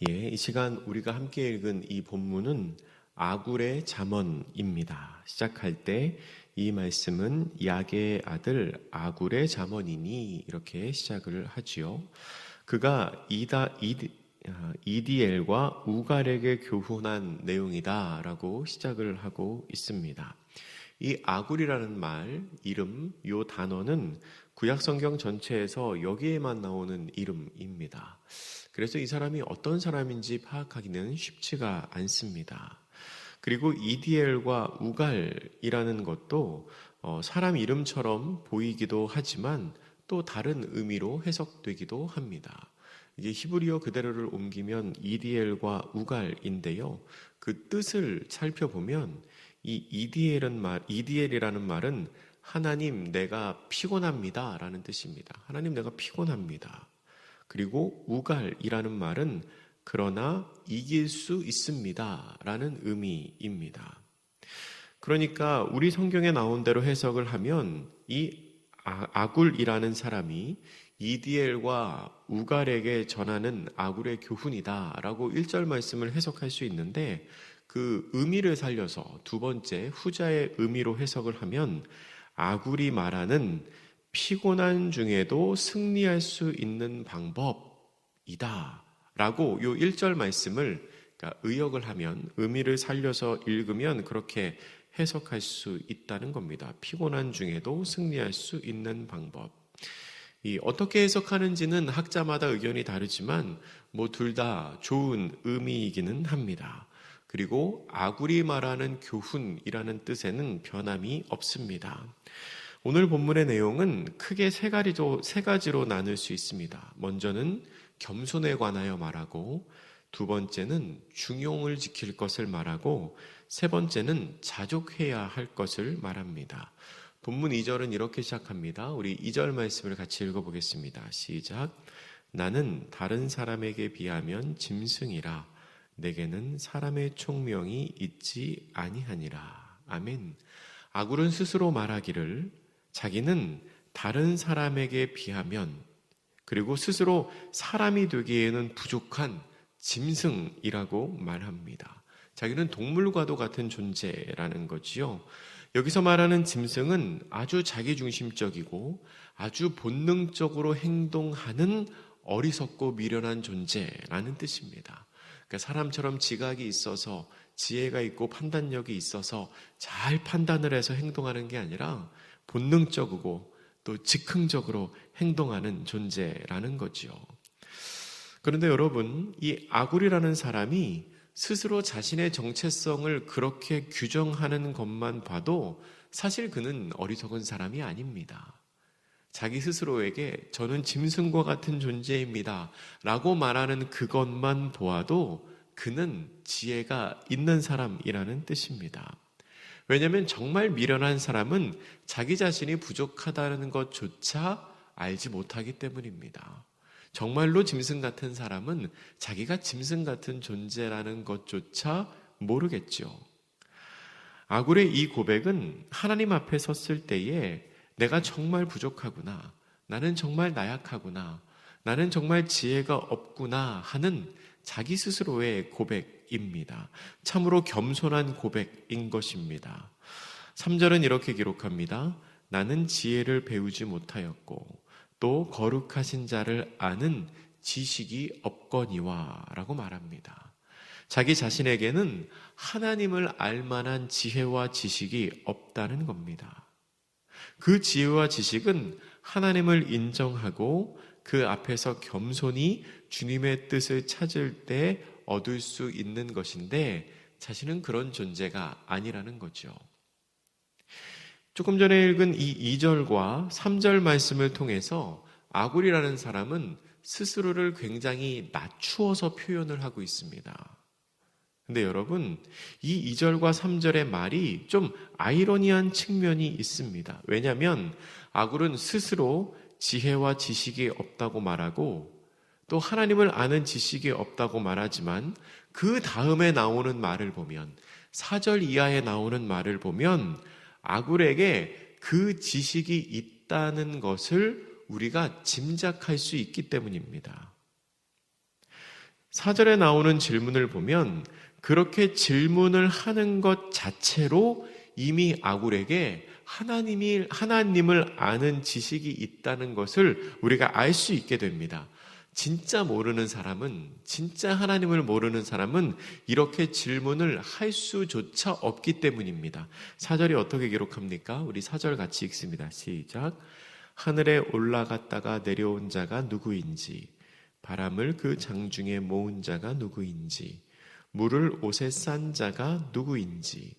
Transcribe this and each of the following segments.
이 시간 우리가 함께 읽은 이 본문은 아굴의 잠언입니다. 시작할 때 이 말씀은 야게의 아들 아굴의 잠언이니 이렇게 시작을 하지요. 그가 이디엘과 우갈에게 교훈한 내용이다라고 시작을 하고 있습니다. 이 아굴이라는 말, 이름, 이 단어는 구약성경 전체에서 여기에만 나오는 이름입니다. 그래서 이 사람이 어떤 사람인지 파악하기는 쉽지가 않습니다. 그리고 이디엘과 우갈이라는 것도 사람 이름처럼 보이기도 하지만 또 다른 의미로 해석되기도 합니다. 이게 히브리어 그대로를 옮기면 이디엘과 우갈인데요. 그 뜻을 살펴보면 이 이디엘이라는 말은 하나님 내가 피곤합니다 라는 뜻입니다. 하나님 내가 피곤합니다. 그리고 우갈이라는 말은 그러나 이길 수 있습니다 라는 의미입니다. 그러니까 우리 성경에 나온 대로 해석을 하면 이 아굴이라는 사람이 이디엘과 우갈에게 전하는 아굴의 교훈이다 라고 1절 말씀을 해석할 수 있는데, 그 의미를 살려서 두 번째 후자의 의미로 해석을 하면 아굴이 말하는 피곤한 중에도 승리할 수 있는 방법이다 라고 요 1절 말씀을 의역을 하면, 의미를 살려서 읽으면 그렇게 해석할 수 있다는 겁니다. 피곤한 중에도 승리할 수 있는 방법. 어떻게 해석하는지는 학자마다 의견이 다르지만 둘 다 좋은 의미이기는 합니다. 그리고 아굴이 말하는 교훈이라는 뜻에는 변함이 없습니다. 오늘 본문의 내용은 크게 세 가지로 나눌 수 있습니다. 먼저는 겸손에 관하여 말하고, 두 번째는 중용을 지킬 것을 말하고, 세 번째는 자족해야 할 것을 말합니다. 본문 2절은 이렇게 시작합니다. 우리 2절 말씀을 같이 읽어보겠습니다. 시작. 나는 다른 사람에게 비하면 짐승이라 내게는 사람의 총명이 있지 아니하니라. 아멘. 아굴은 스스로 말하기를 자기는 다른 사람에게 비하면, 그리고 스스로 사람이 되기에는 부족한 짐승이라고 말합니다. 자기는 동물과도 같은 존재라는 거지요. 여기서 말하는 짐승은 아주 자기중심적이고 아주 본능적으로 행동하는 어리석고 미련한 존재라는 뜻입니다. 그러니까 사람처럼 지각이 있어서, 지혜가 있고 판단력이 있어서 잘 판단을 해서 행동하는 게 아니라 본능적이고 또 즉흥적으로 행동하는 존재라는 거지요. 그런데 여러분, 이 아굴이라는 사람이 스스로 자신의 정체성을 그렇게 규정하는 것만 봐도 사실 그는 어리석은 사람이 아닙니다. 자기 스스로에게 저는 짐승과 같은 존재입니다 라고 말하는 그것만 보아도 그는 지혜가 있는 사람이라는 뜻입니다. 왜냐하면 정말 미련한 사람은 자기 자신이 부족하다는 것조차 알지 못하기 때문입니다. 정말로 짐승 같은 사람은 자기가 짐승 같은 존재라는 것조차 모르겠죠. 아굴의 이 고백은 하나님 앞에 섰을 때에 내가 정말 부족하구나, 나는 정말 나약하구나, 나는 정말 지혜가 없구나 하는 자기 스스로의 고백입니다. 참으로 겸손한 고백인 것입니다. 3절은 이렇게 기록합니다. 나는 지혜를 배우지 못하였고 또 거룩하신 자를 아는 지식이 없거니와 라고 말합니다. 자기 자신에게는 하나님을 알 만한 지혜와 지식이 없다는 겁니다. 그 지혜와 지식은 하나님을 인정하고 그 앞에서 겸손히 주님의 뜻을 찾을 때 얻을 수 있는 것인데, 자신은 그런 존재가 아니라는 거죠. 조금 전에 읽은 이 2절과 3절 말씀을 통해서 아굴이라는 사람은 스스로를 굉장히 낮추어서 표현을 하고 있습니다. 근데 여러분, 이 2절과 3절의 말이 좀 아이러니한 측면이 있습니다. 왜냐하면 아굴은 스스로 지혜와 지식이 없다고 말하고 또 하나님을 아는 지식이 없다고 말하지만, 그 다음에 나오는 말을 보면, 4절 이하에 나오는 말을 보면 아굴에게 그 지식이 있다는 것을 우리가 짐작할 수 있기 때문입니다. 4절에 나오는 질문을 보면 그렇게 질문을 하는 것 자체로 이미 아굴에게 하나님을 아는 지식이 있다는 것을 우리가 알 수 있게 됩니다. 진짜 모르는 사람은, 진짜 하나님을 모르는 사람은 이렇게 질문을 할 수조차 없기 때문입니다. 4절이 어떻게 기록합니까? 우리 4절 같이 읽습니다. 시작. 하늘에 올라갔다가 내려온 자가 누구인지, 바람을 그 장중에 모은 자가 누구인지, 물을 옷에 싼 자가 누구인지,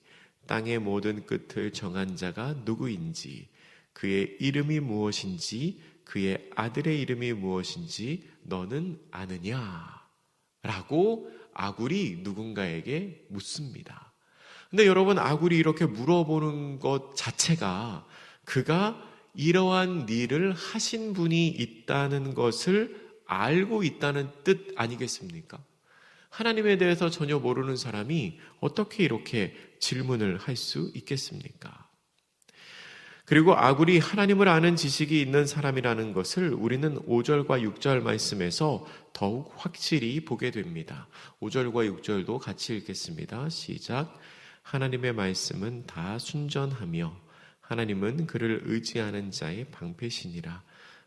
땅의 모든 끝을 정한 자가 누구인지, 그의 이름이 무엇인지, 그의 아들의 이름이 무엇인지 너는 아느냐? 라고 아굴이 누군가에게 묻습니다. 근데 여러분, 아굴이 이렇게 물어보는 것 자체가 그가 이러한 일을 하신 분이 있다는 것을 알고 있다는 뜻 아니겠습니까? 하나님에 대해서 전혀 모르는 사람이 어떻게 이렇게 질문을 할 수 있겠습니까? 그리고 아굴이 하나님을 아는 지식이 있는 사람이라는 것을 우리는 5절과 6절 말씀에서 더욱 확실히 보게 됩니다. 5절과 6절도 같이 읽겠습니다. 시작. 하나님의 말씀은 다 순전하며 하나님은 그를 의지하는 자의 방패시니라.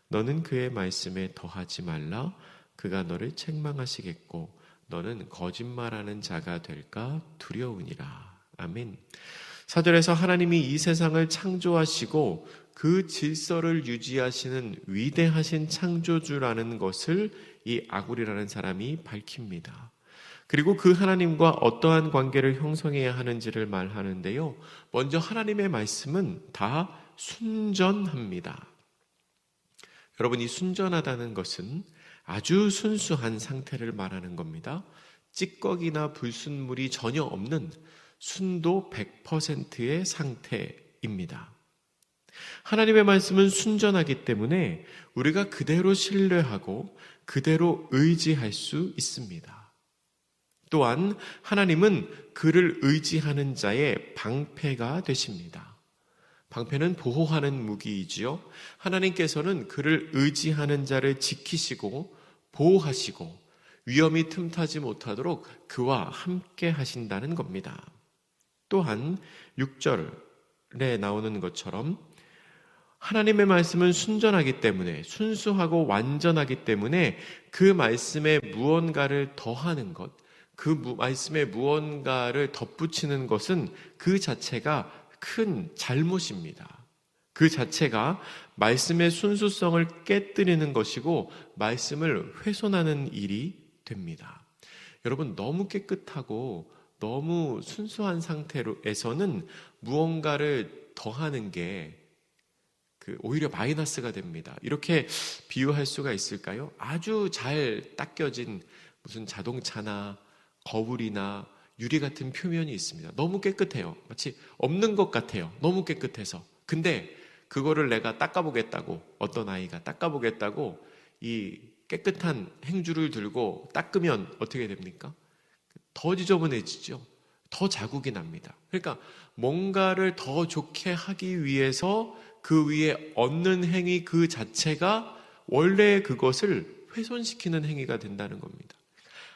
너는 그의 말씀에 더하지 말라. 그가 너를 책망하시겠고 너는 거짓말하는 자가 될까 두려우니라. 아멘. 4절에서 하나님이 이 세상을 창조하시고 그 질서를 유지하시는 위대하신 창조주라는 것을 이 아굴이라는 사람이 밝힙니다. 그리고 그 하나님과 어떠한 관계를 형성해야 하는지를 말하는데요. 먼저 하나님의 말씀은 다 순전합니다. 여러분, 이 순전하다는 것은 아주 순수한 상태를 말하는 겁니다. 찌꺼기나 불순물이 전혀 없는 순도 100%의 상태입니다. 하나님의 말씀은 순전하기 때문에 우리가 그대로 신뢰하고 그대로 의지할 수 있습니다. 또한 하나님은 그를 의지하는 자의 방패가 되십니다. 방패는 보호하는 무기이지요. 하나님께서는 그를 의지하는 자를 지키시고 보호하시고 위험이 틈타지 못하도록 그와 함께 하신다는 겁니다. 또한 6절에 나오는 것처럼 하나님의 말씀은 순전하기 때문에, 순수하고 완전하기 때문에 그 말씀에 무언가를 더하는 것, 그 말씀에 무언가를 덧붙이는 것은 그 자체가 큰 잘못입니다. 그 자체가 말씀의 순수성을 깨뜨리는 것이고 말씀을 훼손하는 일이 됩니다. 여러분, 너무 깨끗하고 너무 순수한 상태에서는 무언가를 더하는 게 오히려 마이너스가 됩니다. 이렇게 비유할 수가 있을까요? 아주 잘 닦여진 무슨 자동차나 거울이나 유리 같은 표면이 있습니다. 너무 깨끗해요. 마치 없는 것 같아요. 너무 깨끗해서. 근데 그거를 내가 닦아보겠다고, 어떤 아이가 닦아보겠다고 이 깨끗한 행주를 들고 닦으면 어떻게 됩니까? 더 지저분해지죠. 더 자국이 납니다. 그러니까 뭔가를 더 좋게 하기 위해서 그 위에 얹는 행위 그 자체가 원래 그것을 훼손시키는 행위가 된다는 겁니다.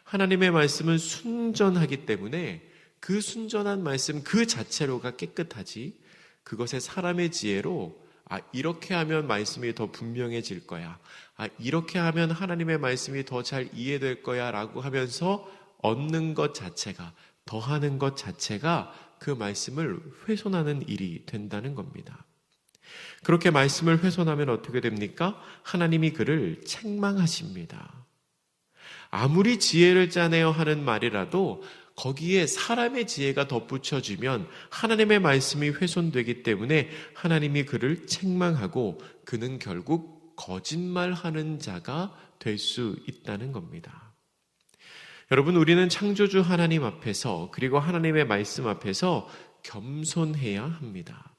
하나님의 말씀은 순전하기 때문에 그 순전한 말씀 그 자체로가 깨끗하지, 그것에 사람의 지혜로 이렇게 하면 말씀이 더 분명해질 거야, 이렇게 하면 하나님의 말씀이 더 잘 이해될 거야 라고 하면서 얻는 것 자체가, 더하는 것 자체가 그 말씀을 훼손하는 일이 된다는 겁니다. 그렇게 말씀을 훼손하면 어떻게 됩니까? 하나님이 그를 책망하십니다. 아무리 지혜를 짜내어 하는 말이라도 거기에 사람의 지혜가 덧붙여지면 하나님의 말씀이 훼손되기 때문에 하나님이 그를 책망하고 그는 결국 거짓말하는 자가 될 수 있다는 겁니다. 여러분, 우리는 창조주 하나님 앞에서, 그리고 하나님의 말씀 앞에서 겸손해야 합니다.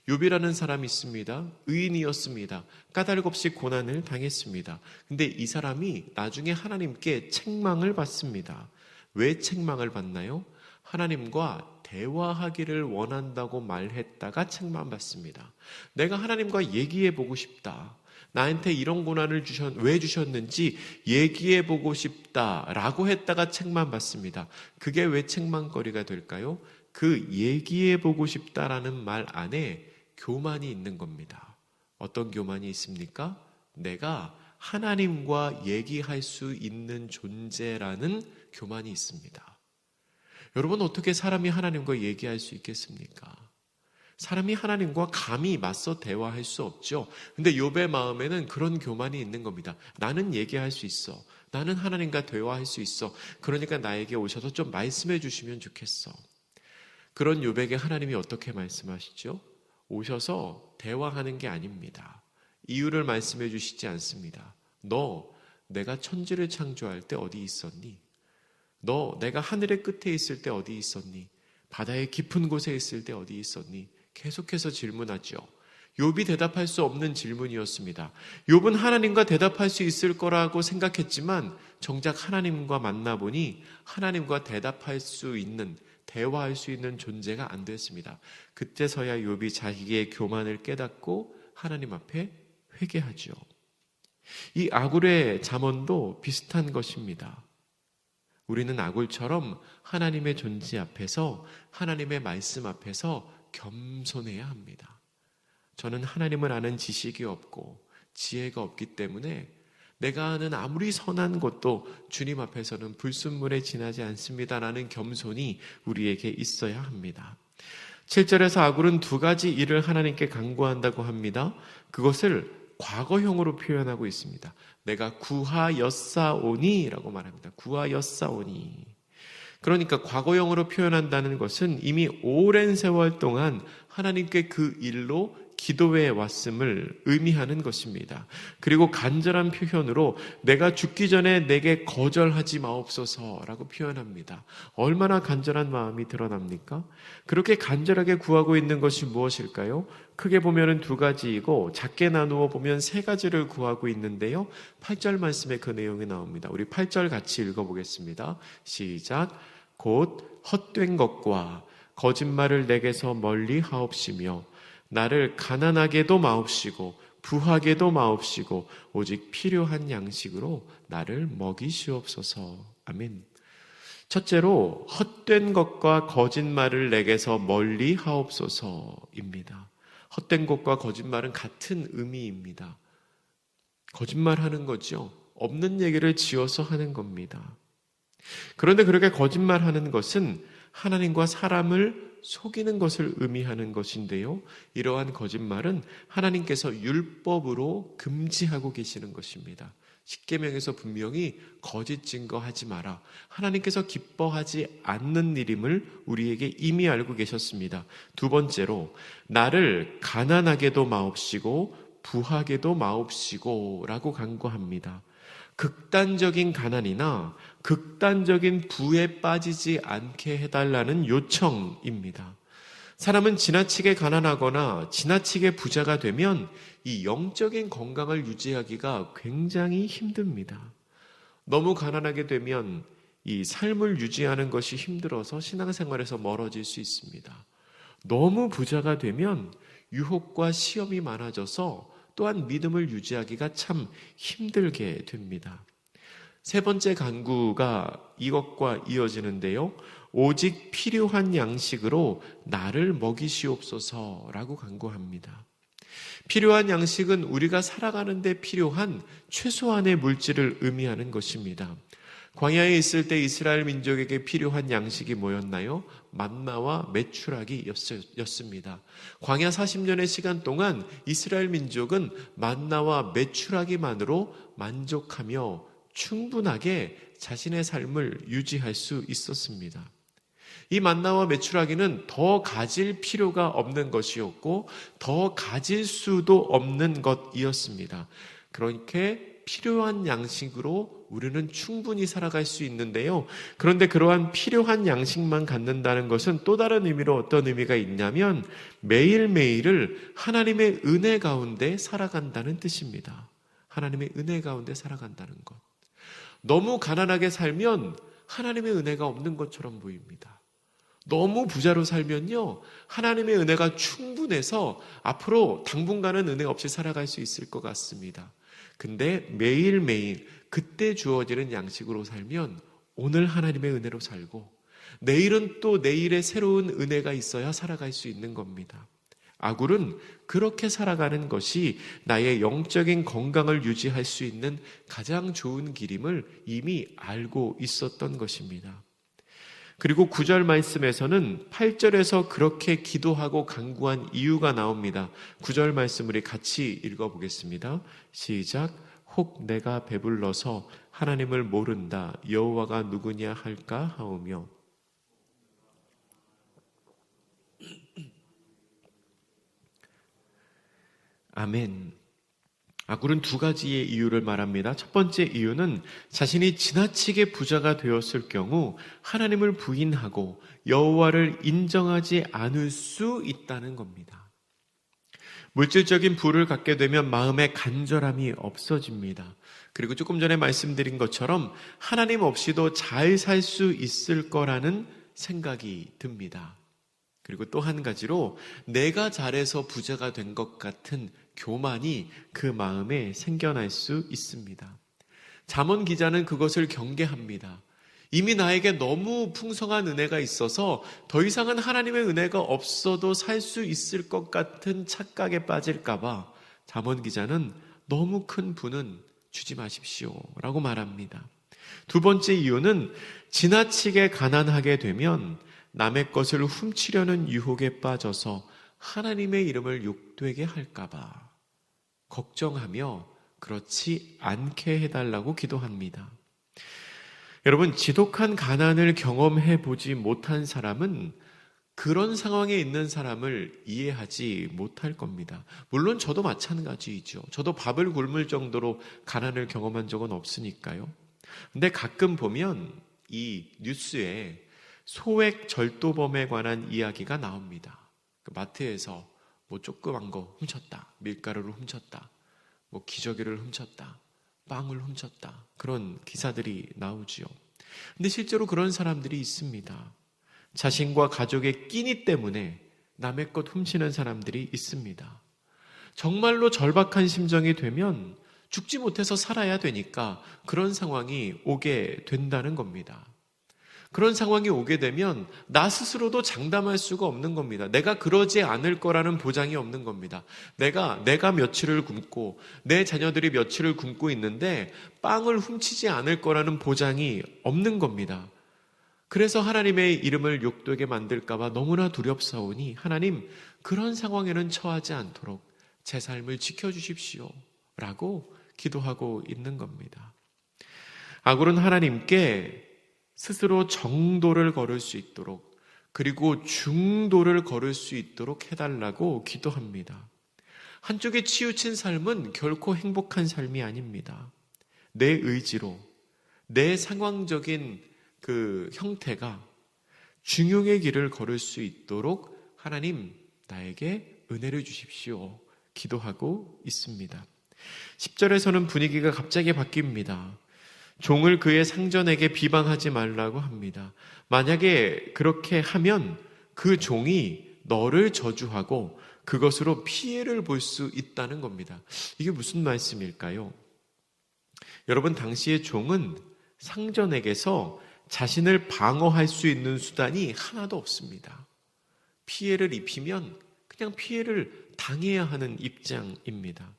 욥이라는 사람이 있습니다. 의인이었습니다. 까닭 없이 고난을 당했습니다. 근데 이 사람이 나중에 하나님께 책망을 받습니다. 왜 책망을 받나요? 하나님과 대화하기를 원한다고 말했다가 책망받습니다. 내가 하나님과 얘기해 보고 싶다. 나한테 이런 고난을 왜 주셨는지 얘기해보고 싶다라고 했다가 책만 받습니다. 그게 왜 책망거리가 될까요? 그 얘기해보고 싶다라는 말 안에 교만이 있는 겁니다. 어떤 교만이 있습니까? 내가 하나님과 얘기할 수 있는 존재라는 교만이 있습니다. 여러분, 어떻게 사람이 하나님과 얘기할 수 있겠습니까? 사람이 하나님과 감히 맞서 대화할 수 없죠. 근데 욥의 마음에는 그런 교만이 있는 겁니다. 나는 얘기할 수 있어. 나는 하나님과 대화할 수 있어. 그러니까 나에게 오셔서 좀 말씀해 주시면 좋겠어. 그런 욥에게 하나님이 어떻게 말씀하시죠? 오셔서 대화하는 게 아닙니다. 이유를 말씀해 주시지 않습니다. 너 내가 천지를 창조할 때 어디 있었니? 너 내가 하늘의 끝에 있을 때 어디 있었니? 바다의 깊은 곳에 있을 때 어디 있었니? 계속해서 질문하죠. 욥이 대답할 수 없는 질문이었습니다. 욥은 하나님과 대답할 수 있을 거라고 생각했지만 정작 하나님과 만나보니 하나님과 대답할 수 있는, 대화할 수 있는 존재가 안 됐습니다. 그때서야 욥이 자기의 교만을 깨닫고 하나님 앞에 회개하죠. 이 아굴의 잠언도 비슷한 것입니다. 우리는 아굴처럼 하나님의 존재 앞에서, 하나님의 말씀 앞에서 겸손해야 합니다. 저는 하나님을 아는 지식이 없고 지혜가 없기 때문에 내가 아는 아무리 선한 것도 주님 앞에서는 불순물에 지나지 않습니다라는 겸손이 우리에게 있어야 합니다. 7절에서 아굴은 두 가지 일을 하나님께 간구한다고 합니다. 그것을 과거형으로 표현하고 있습니다. 내가 구하였사오니 라고 말합니다. 구하였사오니. 그러니까 과거형으로 표현한다는 것은 이미 오랜 세월 동안 하나님께 그 일로 기도해 왔음을 의미하는 것입니다. 그리고 간절한 표현으로 내가 죽기 전에 내게 거절하지 마옵소서라고 표현합니다. 얼마나 간절한 마음이 드러납니까? 그렇게 간절하게 구하고 있는 것이 무엇일까요? 크게 보면은 두 가지이고 작게 나누어 보면 세 가지를 구하고 있는데요. 8절 말씀에 그 내용이 나옵니다. 우리 8절 같이 읽어보겠습니다. 시작. 곧 헛된 것과 거짓말을 내게서 멀리 하옵시며 나를 가난하게도 마옵시고 부하게도 마옵시고 오직 필요한 양식으로 나를 먹이시옵소서. 아멘. 첫째로 헛된 것과 거짓말을 내게서 멀리 하옵소서입니다. 헛된 것과 거짓말은 같은 의미입니다. 거짓말하는 거죠. 없는 얘기를 지어서 하는 겁니다. 그런데 그렇게 거짓말하는 것은 하나님과 사람을 속이는 것을 의미하는 것인데요. 이러한 거짓말은 하나님께서 율법으로 금지하고 계시는 것입니다. 십계명에서 분명히 거짓 증거하지 마라. 하나님께서 기뻐하지 않는 일임을 우리에게 이미 알고 계셨습니다. 두 번째로 나를 가난하게도 마옵시고 부하게도 마옵시고 라고 간구합니다. 극단적인 가난이나 극단적인 부에 빠지지 않게 해달라는 요청입니다. 사람은 지나치게 가난하거나 지나치게 부자가 되면 이 영적인 건강을 유지하기가 굉장히 힘듭니다. 너무 가난하게 되면 이 삶을 유지하는 것이 힘들어서 신앙생활에서 멀어질 수 있습니다. 너무 부자가 되면 유혹과 시험이 많아져서 또한 믿음을 유지하기가 참 힘들게 됩니다. 세 번째 간구가 이것과 이어지는데요. 오직 필요한 양식으로 나를 먹이시옵소서라고 간구합니다. 필요한 양식은 우리가 살아가는 데 필요한 최소한의 물질을 의미하는 것입니다. 광야에 있을 때 이스라엘 민족에게 필요한 양식이 뭐였나요? 만나와 메추라기였습니다. 광야 40년의 시간 동안 이스라엘 민족은 만나와 메추라기만으로 만족하며 충분하게 자신의 삶을 유지할 수 있었습니다. 이 만나와 메추라기는 더 가질 필요가 없는 것이었고 더 가질 수도 없는 것이었습니다. 그렇게 필요한 양식으로 우리는 충분히 살아갈 수 있는데요. 그런데 그러한 필요한 양식만 갖는다는 것은 또 다른 의미로 어떤 의미가 있냐면 매일매일을 하나님의 은혜 가운데 살아간다는 뜻입니다. 하나님의 은혜 가운데 살아간다는 것. 너무 가난하게 살면 하나님의 은혜가 없는 것처럼 보입니다. 너무 부자로 살면요, 하나님의 은혜가 충분해서 앞으로 당분간은 은혜 없이 살아갈 수 있을 것 같습니다. 근데 매일매일 그때 주어지는 양식으로 살면 오늘 하나님의 은혜로 살고, 내일은 또 내일의 새로운 은혜가 있어야 살아갈 수 있는 겁니다. 아굴은 그렇게 살아가는 것이 나의 영적인 건강을 유지할 수 있는 가장 좋은 길임을 이미 알고 있었던 것입니다. 그리고 9절 말씀에서는 8절에서 그렇게 기도하고 간구한 이유가 나옵니다. 9절 말씀 우리 같이 읽어보겠습니다. 시작. 혹 내가 배불러서 하나님을 모른다. 여호와가 누구냐 할까 하오며. 아멘. 아굴은 두 가지의 이유를 말합니다. 첫 번째 이유는 자신이 지나치게 부자가 되었을 경우 하나님을 부인하고 여호와를 인정하지 않을 수 있다는 겁니다. 물질적인 부를 갖게 되면 마음의 간절함이 없어집니다. 그리고 조금 전에 말씀드린 것처럼 하나님 없이도 잘 살 수 있을 거라는 생각이 듭니다. 그리고 또 한 가지로 내가 잘해서 부자가 된 것 같은 교만이 그 마음에 생겨날 수 있습니다. 잠언 기자는 그것을 경계합니다. 이미 나에게 너무 풍성한 은혜가 있어서 더 이상은 하나님의 은혜가 없어도 살 수 있을 것 같은 착각에 빠질까 봐 잠언 기자는 너무 큰 부는 주지 마십시오 라고 말합니다. 두 번째 이유는 지나치게 가난하게 되면 남의 것을 훔치려는 유혹에 빠져서 하나님의 이름을 욕되게 할까 봐 걱정하며 그렇지 않게 해달라고 기도합니다. 여러분, 지독한 가난을 경험해 보지 못한 사람은 그런 상황에 있는 사람을 이해하지 못할 겁니다. 물론 저도 마찬가지이죠. 저도 밥을 굶을 정도로 가난을 경험한 적은 없으니까요. 근데 가끔 보면 이 뉴스에 소액 절도범에 관한 이야기가 나옵니다. 그 마트에서 뭐 조그만 거 훔쳤다, 밀가루를 훔쳤다, 뭐 기저귀를 훔쳤다, 빵을 훔쳤다, 그런 기사들이 나오지요. 근데 실제로 그런 사람들이 있습니다. 자신과 가족의 끼니 때문에 남의 것 훔치는 사람들이 있습니다. 정말로 절박한 심정이 되면 죽지 못해서 살아야 되니까 그런 상황이 오게 된다는 겁니다. 그런 상황이 오게 되면 나 스스로도 장담할 수가 없는 겁니다. 내가 그러지 않을 거라는 보장이 없는 겁니다. 내가 며칠을 굶고 내 자녀들이 며칠을 굶고 있는데 빵을 훔치지 않을 거라는 보장이 없는 겁니다. 그래서 하나님의 이름을 욕되게 만들까 봐 너무나 두렵사오니 하나님, 그런 상황에는 처하지 않도록 제 삶을 지켜주십시오 라고 기도하고 있는 겁니다. 아굴은 하나님께 스스로 정도를 걸을 수 있도록, 그리고 중도를 걸을 수 있도록 해달라고 기도합니다. 한쪽에 치우친 삶은 결코 행복한 삶이 아닙니다. 내 의지로, 내 상황적인 그 형태가 중용의 길을 걸을 수 있도록 하나님, 나에게 은혜를 주십시오 기도하고 있습니다. 10절에서는 분위기가 갑자기 바뀝니다. 종을 그의 상전에게 비방하지 말라고 합니다. 만약에 그렇게 하면 그 종이 너를 저주하고 그것으로 피해를 볼 수 있다는 겁니다. 이게 무슨 말씀일까요? 여러분, 당시의 종은 상전에게서 자신을 방어할 수 있는 수단이 하나도 없습니다. 피해를 입히면 그냥 피해를 당해야 하는 입장입니다.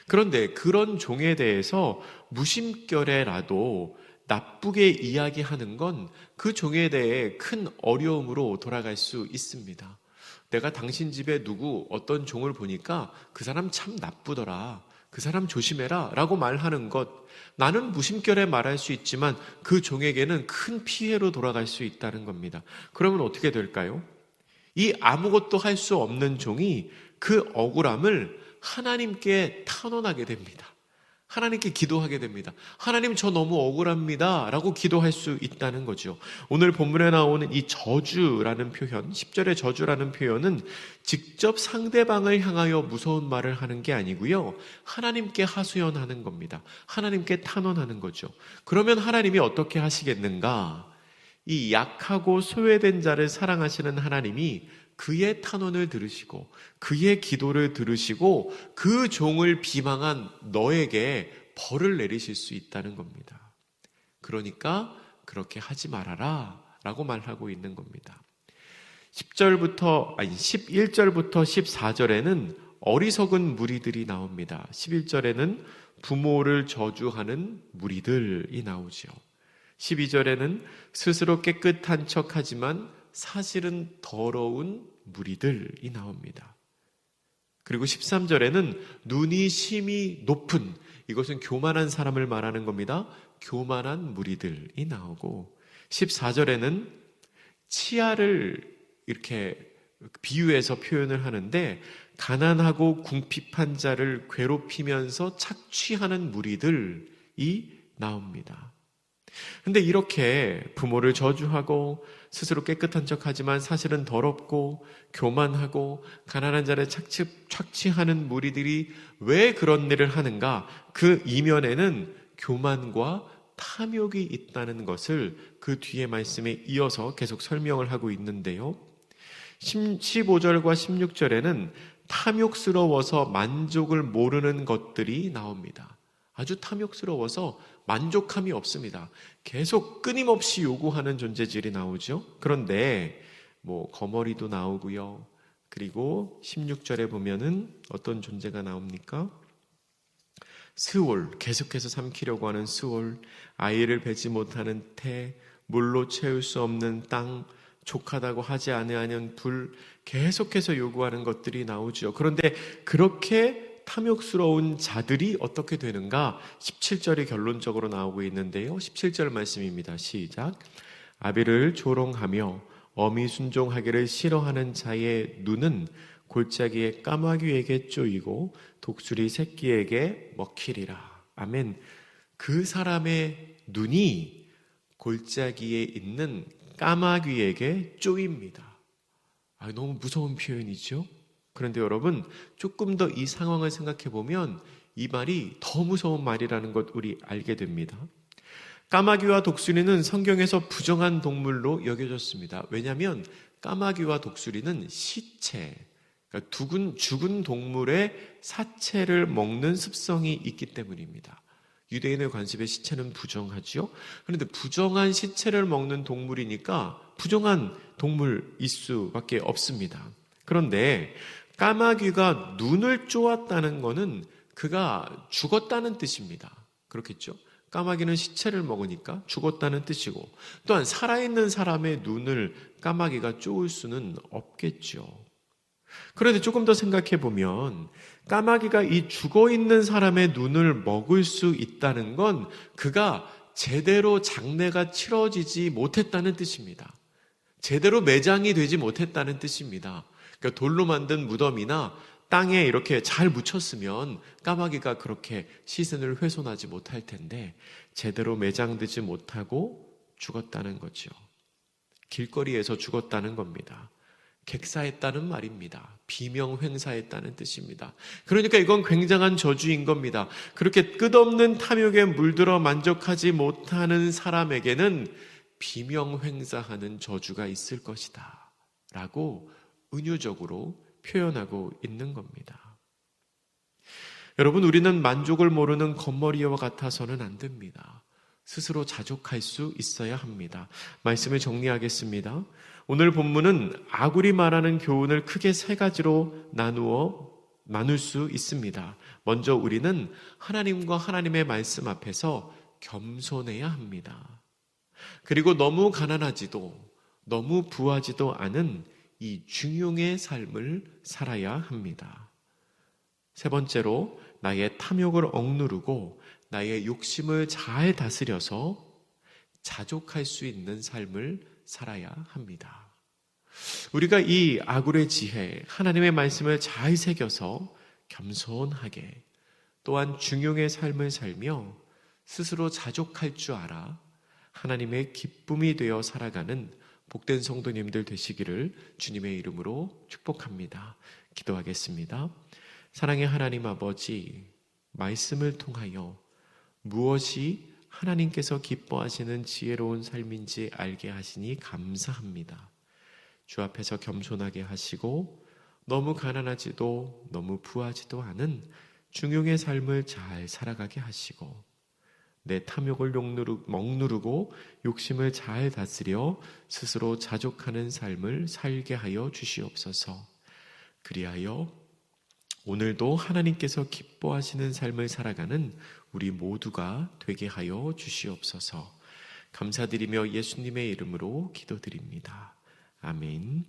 그런데 그런 종에 대해서 무심결에라도 나쁘게 이야기하는 건 그 종에 대해 큰 어려움으로 돌아갈 수 있습니다. 내가 당신 집에 어떤 종을 보니까 그 사람 참 나쁘더라, 그 사람 조심해라 라고 말하는 것, 나는 무심결에 말할 수 있지만 그 종에게는 큰 피해로 돌아갈 수 있다는 겁니다. 그러면 어떻게 될까요? 이 아무것도 할 수 없는 종이 그 억울함을 하나님께 탄원하게 됩니다. 하나님께 기도하게 됩니다. 하나님, 저 너무 억울합니다 라고 기도할 수 있다는 거죠. 오늘 본문에 나오는 이 저주라는 표현, 10절의 저주라는 표현은 직접 상대방을 향하여 무서운 말을 하는 게 아니고요, 하나님께 하소연하는 겁니다. 하나님께 탄원하는 거죠. 그러면 하나님이 어떻게 하시겠는가? 이 약하고 소외된 자를 사랑하시는 하나님이 그의 탄원을 들으시고 그의 기도를 들으시고 그 종을 비방한 너에게 벌을 내리실 수 있다는 겁니다. 그러니까 그렇게 하지 말아라 라고 말하고 있는 겁니다. 11절부터 14절에는 어리석은 무리들이 나옵니다. 11절에는 부모를 저주하는 무리들이 나오죠. 12절에는 스스로 깨끗한 척하지만 사실은 더러운 무리들이 나옵니다. 그리고 13절에는 눈이 심히 높은, 이것은 교만한 사람을 말하는 겁니다. 교만한 무리들이 나오고, 14절에는 치아를 이렇게 비유해서 표현을 하는데 가난하고 궁핍한 자를 괴롭히면서 착취하는 무리들이 나옵니다. 근데 이렇게 부모를 저주하고 스스로 깨끗한 척하지만 사실은 더럽고 교만하고 가난한 자를 착취하는 무리들이 왜 그런 일을 하는가? 그 이면에는 교만과 탐욕이 있다는 것을 그 뒤에 말씀에 이어서 계속 설명을 하고 있는데요. 15절과 16절에는 탐욕스러워서 만족을 모르는 것들이 나옵니다. 아주 탐욕스러워서 만족함이 없습니다. 계속 끊임없이 요구하는 존재질이 나오죠. 그런데 거머리도 나오고요. 그리고 16절에 보면은 어떤 존재가 나옵니까? 스올, 계속해서 삼키려고 하는 스올, 아이를 뵈지 못하는 태, 물로 채울 수 없는 땅, 족하다고 하지 아니하는 불, 계속해서 요구하는 것들이 나오죠. 그런데 그렇게 탐욕스러운 자들이 어떻게 되는가? 17절이 결론적으로 나오고 있는데요. 17절 말씀입니다. 시작. 아비를 조롱하며 어미 순종하기를 싫어하는 자의 눈은 골짜기의 까마귀에게 쪼이고 독수리 새끼에게 먹히리라. 아멘. 그 사람의 눈이 골짜기에 있는 까마귀에게 쪼입니다. 너무 무서운 표현이죠. 그런데 여러분, 조금 더 이 상황을 생각해 보면 이 말이 더 무서운 말이라는 것 우리 알게 됩니다. 까마귀와 독수리는 성경에서 부정한 동물로 여겨졌습니다. 왜냐하면 까마귀와 독수리는 시체, 그러니까 죽은 동물의 사체를 먹는 습성이 있기 때문입니다. 유대인의 관습에 시체는 부정하지요. 그런데 부정한 시체를 먹는 동물이니까 부정한 동물일 수밖에 없습니다. 그런데 까마귀가 눈을 쪼았다는 것은 그가 죽었다는 뜻입니다. 그렇겠죠? 까마귀는 시체를 먹으니까 죽었다는 뜻이고, 또한 살아있는 사람의 눈을 까마귀가 쪼을 수는 없겠죠. 그런데 조금 더 생각해 보면 까마귀가 이 죽어있는 사람의 눈을 먹을 수 있다는 건 그가 제대로 장례가 치러지지 못했다는 뜻입니다. 제대로 매장이 되지 못했다는 뜻입니다. 그러니까 돌로 만든 무덤이나 땅에 이렇게 잘 묻혔으면 까마귀가 그렇게 시선을 훼손하지 못할 텐데 제대로 매장되지 못하고 죽었다는 거죠. 길거리에서 죽었다는 겁니다. 객사했다는 말입니다. 비명횡사했다는 뜻입니다. 그러니까 이건 굉장한 저주인 겁니다. 그렇게 끝없는 탐욕에 물들어 만족하지 못하는 사람에게는 비명횡사하는 저주가 있을 것이다 라고 은유적으로 표현하고 있는 겁니다. 여러분, 우리는 만족을 모르는 겉머리와 같아서는 안 됩니다. 스스로 자족할 수 있어야 합니다. 말씀을 정리하겠습니다. 오늘 본문은 아굴이 말하는 교훈을 크게 세 가지로 나눌 수 있습니다. 먼저 우리는 하나님과 하나님의 말씀 앞에서 겸손해야 합니다. 그리고 너무 가난하지도 너무 부하지도 않은 이 중용의 삶을 살아야 합니다. 세 번째로 나의 탐욕을 억누르고 나의 욕심을 잘 다스려서 자족할 수 있는 삶을 살아야 합니다. 우리가 이 아굴의 지혜, 하나님의 말씀을 잘 새겨서 겸손하게 또한 중용의 삶을 살며 스스로 자족할 줄 알아 하나님의 기쁨이 되어 살아가는 복된 성도님들 되시기를 주님의 이름으로 축복합니다. 기도하겠습니다. 사랑의 하나님 아버지, 말씀을 통하여 무엇이 하나님께서 기뻐하시는 지혜로운 삶인지 알게 하시니 감사합니다. 주 앞에서 겸손하게 하시고 너무 가난하지도 너무 부하지도 않은 중용의 삶을 잘 살아가게 하시고 내 탐욕을 먹누르고 욕심을 잘 다스려 스스로 자족하는 삶을 살게 하여 주시옵소서. 그리하여 오늘도 하나님께서 기뻐하시는 삶을 살아가는 우리 모두가 되게 하여 주시옵소서. 감사드리며 예수님의 이름으로 기도드립니다. 아멘.